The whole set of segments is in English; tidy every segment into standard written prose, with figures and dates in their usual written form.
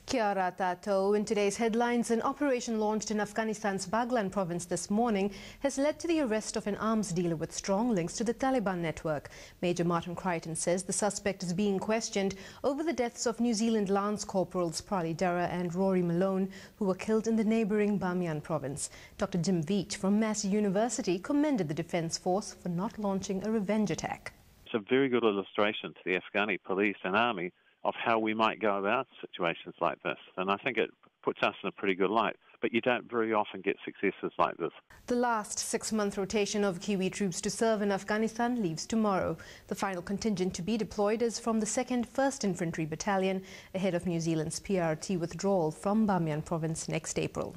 Kia ora tātou. In today's headlines, an operation launched in Afghanistan's Baghlan province this morning has led to the arrest of an arms dealer with strong links to the Taliban network. Major Martin Crichton says the suspect is being questioned over the deaths of New Zealand Lance Corporals Pralli, Durrer and Rory Malone, who were killed in the neighbouring Bamiyan province. Dr. Jim Veach from Massey University commended the Defence Force for not launching a revenge attack. It's a very good illustration to the Afghani police and army of how we might go about situations like this. And I think it puts us in a pretty good light. But you don't very often get successes like this. The last 6-month rotation of Kiwi troops to serve in Afghanistan leaves tomorrow. The final contingent to be deployed is from the 2nd 1st Infantry Battalion, ahead of New Zealand's PRT withdrawal from Bamiyan province next April.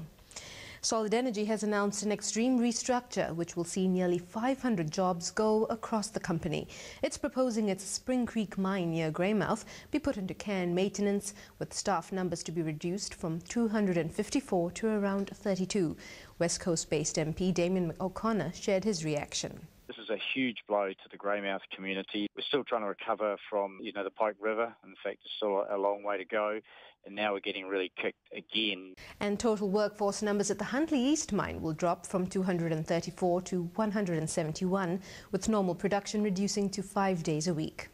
Solid Energy has announced an extreme restructure which will see nearly 500 jobs go across the company. It's proposing its Spring Creek mine near Greymouth be put into care and maintenance, with staff numbers to be reduced from 254 to around 32. West Coast-based MP Damien O'Connor shared his reaction. This is a huge blow to the Greymouth community. We're still trying to recover from, the Pike River. In fact, it's still a long way to go, and now we're getting really kicked again. And total workforce numbers at the Huntley East mine will drop from 234 to 171, with normal production reducing to 5 days a week.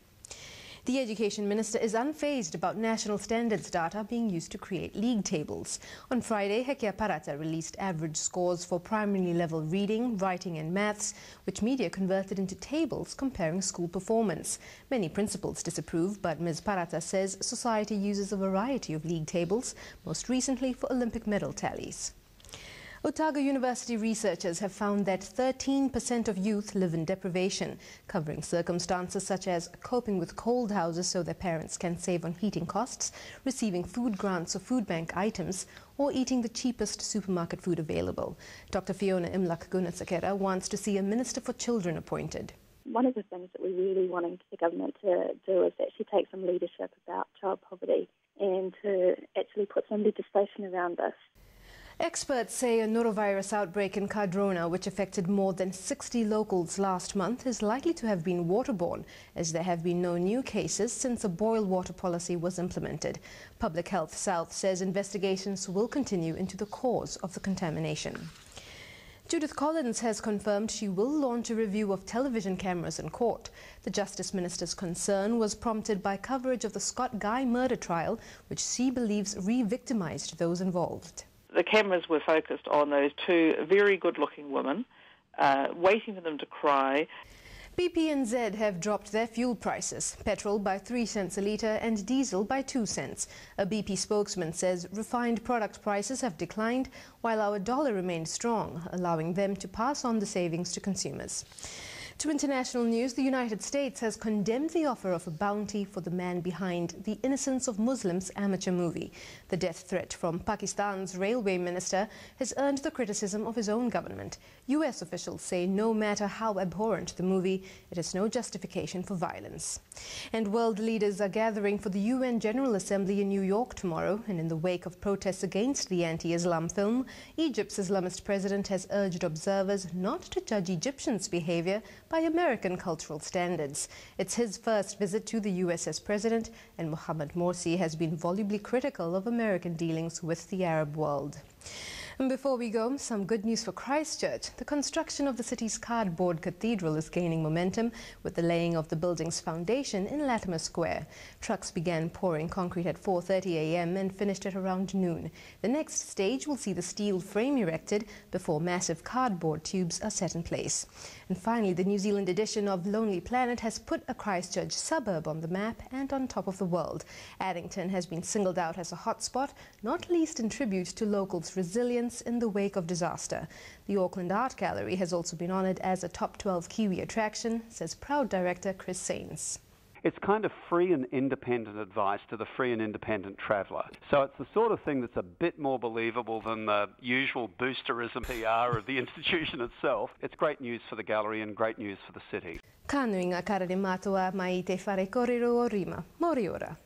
The Education Minister is unfazed about national standards data being used to create league tables. On Friday, Hekia Parata released average scores for primary level reading, writing and maths, which media converted into tables comparing school performance. Many principals disapprove, but Ms. Parata says society uses a variety of league tables, most recently for Olympic medal tallies. Otago University researchers have found that 13% of youth live in deprivation, covering circumstances such as coping with cold houses so their parents can save on heating costs, receiving food grants or food bank items, or eating the cheapest supermarket food available. Dr. Fiona Imlak Gunasakera wants to see a Minister for Children appointed. One of the things that we're really wanting the government to do is actually take some leadership about child poverty and to actually put some legislation around this. Experts say a norovirus outbreak in Cardrona, which affected more than 60 locals last month, is likely to have been waterborne, as there have been no new cases since a boil water policy was implemented. Public Health South says investigations will continue into the cause of the contamination. Judith Collins has confirmed she will launch a review of television cameras in court. The Justice Minister's concern was prompted by coverage of the Scott Guy murder trial, which she believes re-victimized those involved. The cameras were focused on those two very good-looking women, waiting for them to cry. BP and Z have dropped their fuel prices, petrol by 3 cents a litre and diesel by 2 cents. A BP spokesman says refined product prices have declined while our dollar remained strong, allowing them to pass on the savings to consumers. To international news, the United States has condemned the offer of a bounty for the man behind the Innocence of Muslims amateur movie. The death threat from Pakistan's railway minister has earned the criticism of his own government. U.S. officials say no matter how abhorrent the movie, it has no justification for violence. And world leaders are gathering for the UN General Assembly in New York tomorrow, and in the wake of protests against the anti-Islam film, Egypt's Islamist president has urged observers not to judge Egyptians' behavior by American cultural standards. It's his first visit to the US as president, and Mohamed Morsi has been volubly critical of American dealings with the Arab world. And before we go, some good news for Christchurch. The construction of the city's Cardboard Cathedral is gaining momentum with the laying of the building's foundation in Latimer Square. Trucks began pouring concrete at 4:30 a.m. and finished at around noon. The next stage will see the steel frame erected before massive cardboard tubes are set in place. And finally, the New Zealand edition of Lonely Planet has put a Christchurch suburb on the map and on top of the world. Addington has been singled out as a hotspot, not least in tribute to locals' resilience in the wake of disaster. The Auckland Art Gallery has also been honoured as a top 12 Kiwi attraction, says proud director Chris Sains. It's kind of free and independent advice to the free and independent traveller. So it's the sort of thing that's a bit more believable than the usual boosterism PR of the institution itself. It's great news for the gallery and great news for the city. Ka nui ngā kara re mātua mai te whare kōrero o rima. Mori ora.